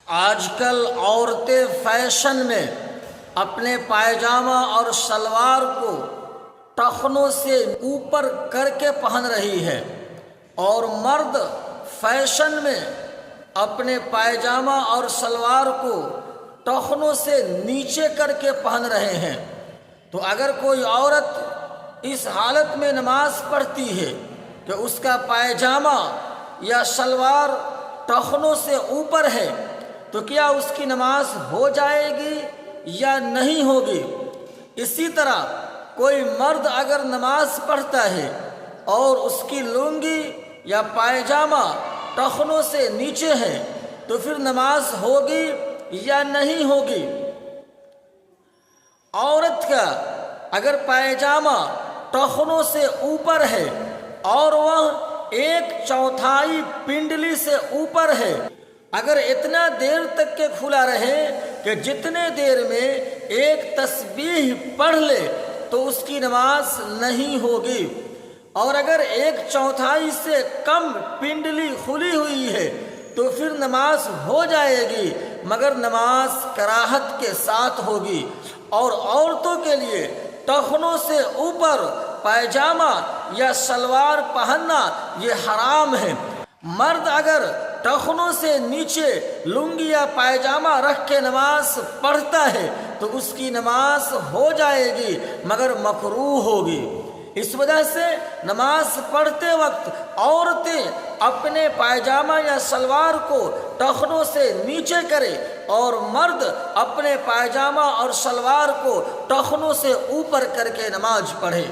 آج کل عورتیں فیشن میں اپنے پائجامہ اور شلوار کو ٹخنوں سے اوپر کر کے پہن رہی ہے، اور مرد فیشن میں اپنے پائجامہ اور شلوار کو ٹخنوں سے نیچے کر کے پہن رہے ہیں۔ تو اگر کوئی عورت اس حالت میں نماز پڑھتی ہے کہ اس کا پائجامہ یا شلوار ٹخنوں سے اوپر ہے، تو کیا اس کی نماز ہو جائے گی یا نہیں ہوگی؟ اسی طرح کوئی مرد اگر نماز پڑھتا ہے اور اس کی لنگی یا پائجامہ ٹخنوں سے نیچے ہے، تو پھر نماز ہوگی یا نہیں ہوگی؟ عورت کا اگر پائجامہ ٹخنوں سے اوپر ہے اور وہ 1/4 پنڈلی سے اوپر ہے، اگر اتنا دیر تک کے کھلا رہے کہ جتنے دیر میں ایک تسبیح پڑھ لے تو اس کی نماز نہیں ہوگی، اور اگر 1/4 سے کم پنڈلی کھلی ہوئی ہے تو پھر نماز ہو جائے گی، مگر نماز کراہت کے ساتھ ہوگی۔ اور عورتوں کے لیے ٹخنوں سے اوپر پائجامہ یا شلوار پہننا یہ حرام ہے۔ مرد اگر ٹخنوں سے نیچے لنگی یا پائجامہ رکھ کے نماز پڑھتا ہے تو اس کی نماز ہو جائے گی، مگر مکروہ ہوگی۔ اس وجہ سے نماز پڑھتے وقت عورتیں اپنے پائجامہ یا شلوار کو ٹخنوں سے نیچے کرے، اور مرد اپنے پائجامہ اور شلوار کو ٹخنوں سے اوپر کر کے نماز پڑھے۔